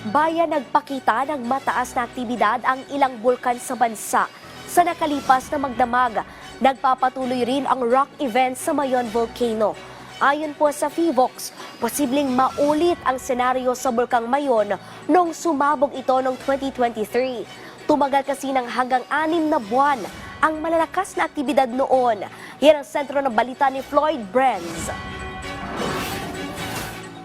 Bayan nagpakita ng mataas na aktibidad ang ilang bulkan sa bansa. Sa nakalipas na magdamag, nagpapatuloy rin ang rock event sa Mayon Volcano. Ayon po sa PHIVOLCS, posibleng maulit ang senaryo sa Bulkang Mayon noong sumabog ito noong 2023. Tumagal kasi ng hanggang 6 na buwan ang malalakas na aktibidad noon. Yan ang sentro ng balita ni Floyd Brenz.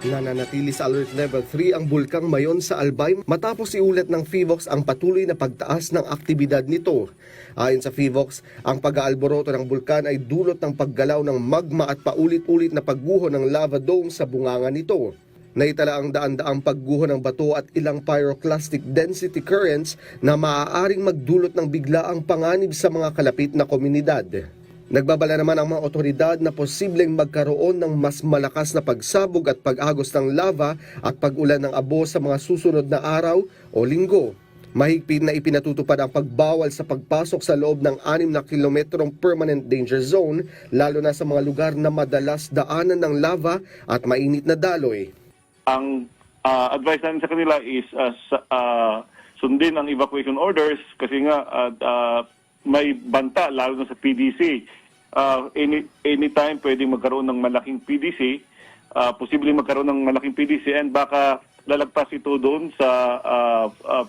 Nananatili sa Alert Level 3 ang Bulkang Mayon sa Albay matapos iulat ng PHIVOLCS ang patuloy na pagtaas ng aktibidad nito. Ayon sa PHIVOLCS, ang pag-aalboroto ng bulkan ay dulot ng paggalaw ng magma at paulit-ulit na pagguho ng lava dome sa bunganga nito. Naitala ang daan-daang pagguho ng bato at ilang pyroclastic density currents na maaaring magdulot ng biglaang panganib sa mga kalapit na komunidad. Nagbabala naman ang mga otoridad na posibleng magkaroon ng mas malakas na pagsabog at pag-agos ng lava at pag-ulan ng abo sa mga susunod na araw o linggo. Mahigpit na ipinatutupad ang pagbawal sa pagpasok sa loob ng 6 na kilometrong permanent danger zone, lalo na sa mga lugar na madalas daanan ng lava at mainit na daloy. Ang advice namin sa kanila is sundin ang evacuation orders kasi nga may banta lalo na sa PDC. Anytime pwedeng magkaroon ng malaking PDC, posibleng magkaroon ng malaking PDC and baka lalagpas ito doon sa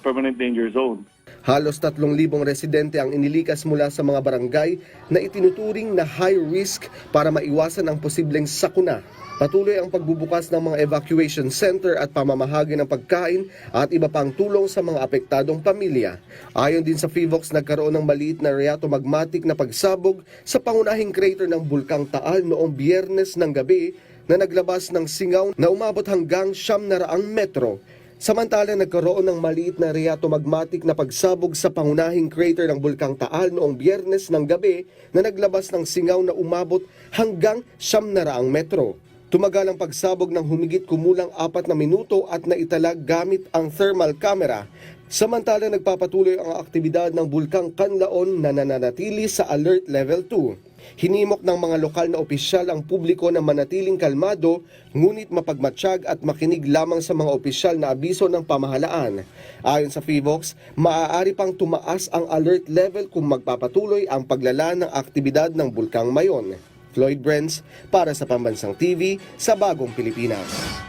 permanent danger zone. Halos 3,000 residente ang inilikas mula sa mga barangay na itinuturing na high risk para maiwasan ang posibleng sakuna. Patuloy ang pagbubukas ng mga evacuation center at pamamahagi ng pagkain at iba pang tulong sa mga apektadong pamilya. Ayon din sa PHIVOLCS, nagkaroon ng maliit na rheatomagmatic na pagsabog sa pangunahing crater ng Bulkang Taal noong Biyernes ng gabi na naglabas ng singaw na umabot hanggang 900 metro. Samantala, nagkaroon ng maliit na rheatomagmatic na pagsabog sa pangunahing crater ng Bulkang Taal noong Biyernes ng gabi na naglabas ng singaw na umabot hanggang 900 metro. Tumagal ang pagsabog ng humigit kumulang 4 na minuto at naitalag gamit ang thermal camera. Samantala, nagpapatuloy ang aktibidad ng Bulkang Kanlaon na nananatili sa Alert Level 2. Hinimok ng mga lokal na opisyal ang publiko na manatiling kalmado, ngunit mapagmatsyag at makinig lamang sa mga opisyal na abiso ng pamahalaan. Ayon sa PHIVOLCS, maaari pang tumaas ang alert level kung magpapatuloy ang paglala ng aktibidad ng Bulkang Mayon. Floyd Brenz para sa Pambansang TV sa Bagong Pilipinas.